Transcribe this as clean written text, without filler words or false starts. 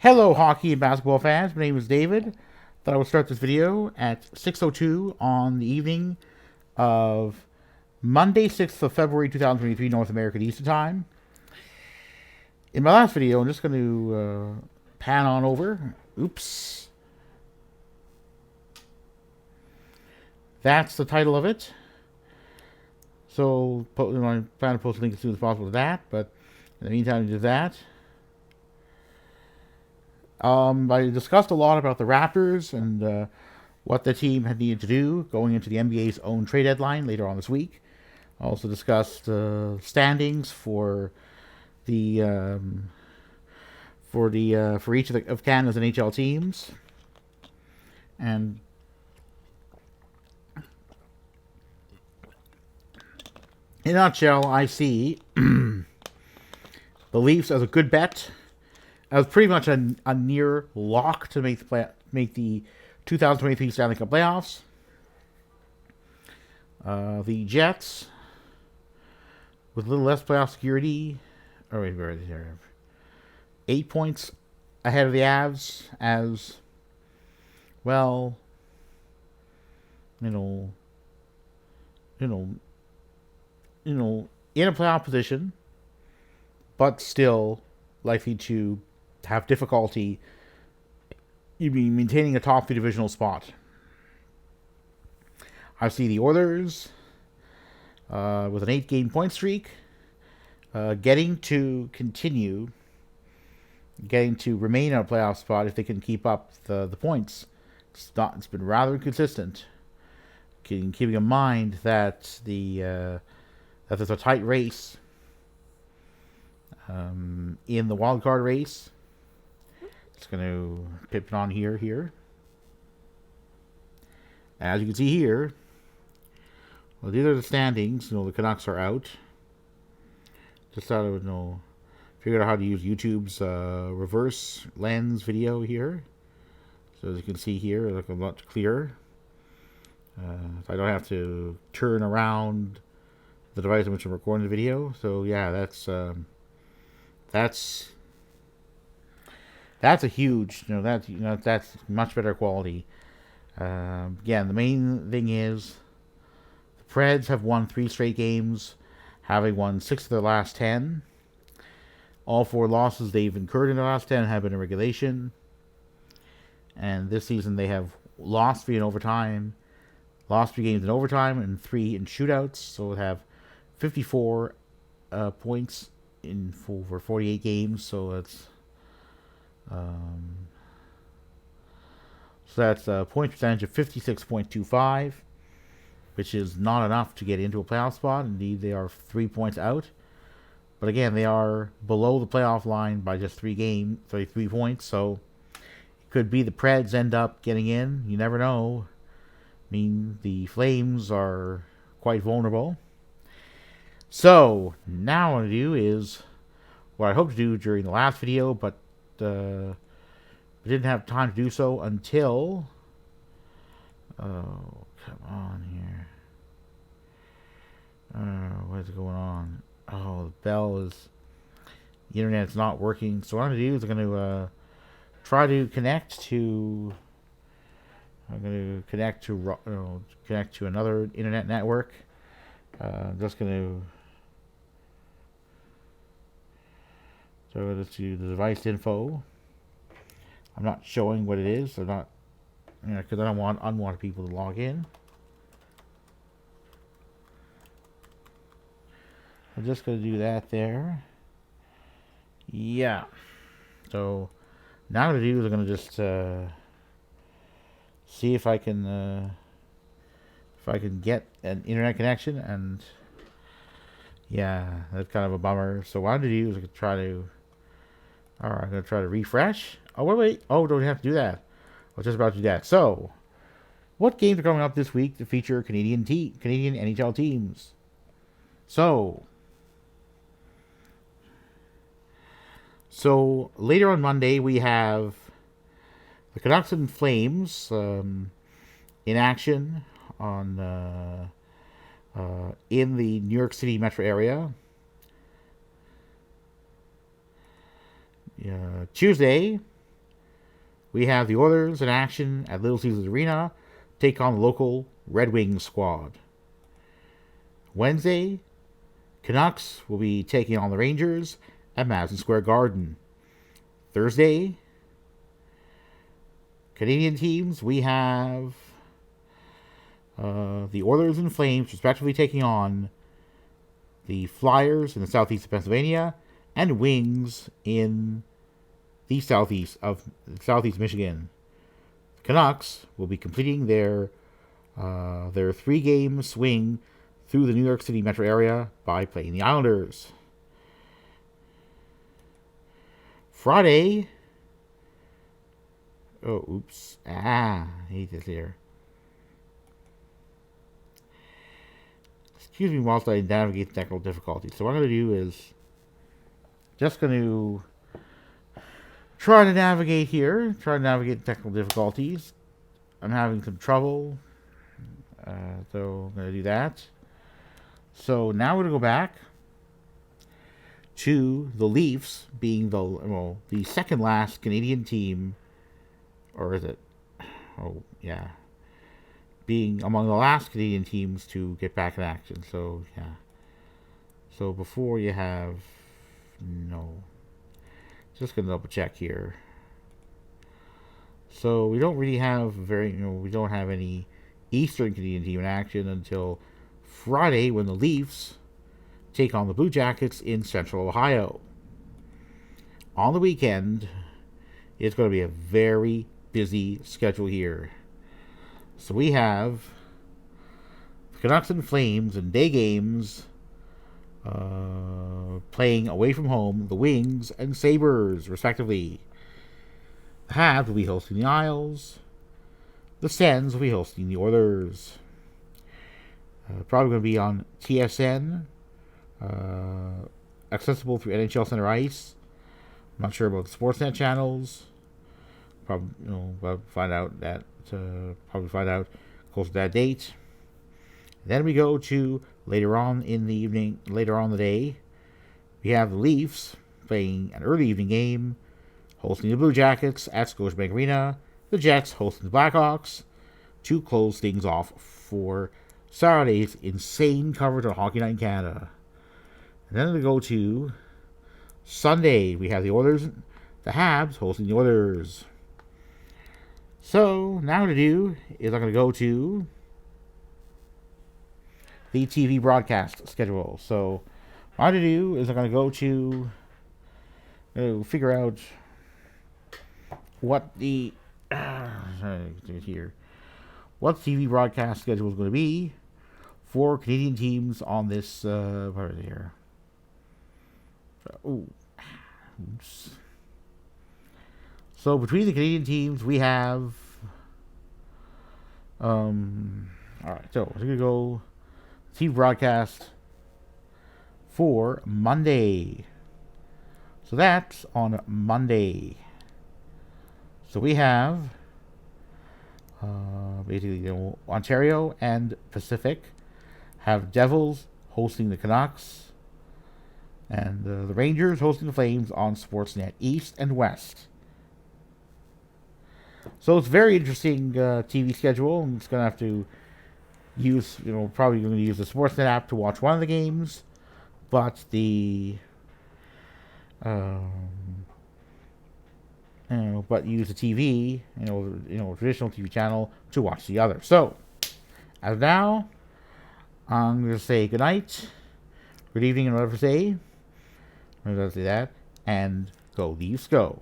Hello, hockey and basketball fans. My name is David. Thought I would start this video at 6:02 on the evening of Monday, 6th of February 2023, North American Eastern Time. In my last video, I'm just going to pan on over. Oops. That's the title of it. So I plan to post a link as soon as possible to that, but in the meantime, do that. I discussed a lot about the Raptors and what the team had needed to do going into the NBA's own trade deadline later on this week. I also discussed standings for the for each of Canada's NHL teams, and in a nutshell, I see the Leafs as a good bet. As pretty much a near lock to make the 2023 Stanley Cup playoffs. The Jets, with a little less playoff security, 8 points ahead of the Avs, as well. In a playoff position, but still likely to have difficulty maintaining a top three divisional spot. I see the Oilers with an 8-game point streak, getting to remain in a playoff spot if they can keep up the points. It's been rather inconsistent. Keeping in mind that that there's a tight race in the wild card race. Just going to pip it on here. As you can see here, well, these are the standings. The Canucks are out. Just thought I would figure out how to use YouTube's reverse lens video here. So as you can see here, it'll look a lot clearer. I don't have to turn around the device in which I'm recording the video. So yeah, that's a huge, that's much better quality. Again, the main thing is the Preds have won 3 straight games, having won 6 of their last 10. All 4 losses they've incurred in the last 10 have been in regulation. And this season they have lost 3 games in overtime, and 3 in shootouts. So they have 54 points for 48 games. So that's a point percentage of 56.25, which is not enough to get into a playoff spot. Indeed, they are 3 points out. But again, they are below the playoff line by just 33 points. So it could be the Preds end up getting in. You never know. I mean, the Flames are quite vulnerable. So now what I want to do is what I hoped to do during the last video, but I didn't have time to do so until... Oh, come on here. What is going on? Oh, the bell is... The internet's not working. So what I'm going to do is I'm going to try to connect to... I'm going to connect to another internet network. I'm just going to... So let's do the device info. I'm not showing what it is. So not, because I don't want unwanted people to log in. I'm just going to do that there. Yeah. So now what I'm going to do is I'm going to just see if I can get an internet connection, and yeah, that's kind of a bummer. So what I'm going to do is I'm going to try to... Alright, I'm going to try to refresh. Oh, wait. Oh, don't have to do that. I was just about to do that. So, what games are coming up this week to feature Canadian NHL teams? So later on Monday, we have the Canucks and Flames in action on in the New York City metro area. Tuesday, we have the Oilers in action at Little Caesars Arena, take on the local Red Wings squad. Wednesday, Canucks will be taking on the Rangers at Madison Square Garden. Thursday, Canadian teams, we have the Oilers and Flames respectively taking on the Flyers in the southeast of Pennsylvania and Wings in the southeast Michigan. The Canucks will be completing their 3-game swing through the New York City metro area by playing the Islanders. Friday. Oh, oops. I hate this here. Excuse me whilst I navigate the technical difficulties. So what I'm going to do is just going to try to navigate here. Try to navigate the technical difficulties. I'm having some trouble. So I'm going to do that. So now we're going to go back to the Leafs being the second last Canadian team. Or is it? Oh, yeah. Being among the last Canadian teams to get back in action. So, yeah. So, before you have... No. Just going to double check here. So, we don't really have we don't have any Eastern Canadian team in action until Friday when the Leafs take on the Blue Jackets in Central Ohio. On the weekend, it's going to be a very busy schedule here. So we have the Canucks and Flames in day games playing away from home the Wings and Sabres, respectively. The Habs will be hosting the Isles. The Sens will be hosting the Oilers. Probably going to be on TSN, accessible through NHL Center Ice. I'm not sure about the Sportsnet channels. Probably, we'll find out close to that date. Then we go to later on in the evening, later on in the day. We have the Leafs playing an early evening game, hosting the Blue Jackets at Scotiabank Arena. The Jets hosting the Blackhawks to close things off for Saturday's insane coverage on Hockey Night in Canada. And then we go to Sunday. We have the Oilers, the Habs hosting the Oilers. So, now what I'm going to do is I'm going to go to the TV broadcast schedule. So, what I'm going to do is I'm going to go to figure out what the what TV broadcast schedule is going to be for Canadian teams on this part of here. Oops. So between the Canadian teams, we have all right, so we're gonna go TV broadcast for Monday. So that's on Monday. So we have basically Ontario and Pacific have Devils hosting the Canucks, and the Rangers hosting the Flames on Sportsnet East and West. So it's a very interesting TV schedule. I'm just going to have to use, probably going to use the Sportsnet app to watch one of the games, but the, but use the TV, traditional TV channel to watch the other. So, as of now, I'm going to say good night, good evening, and whatever to say. I'm going to say that, and go Leafs go.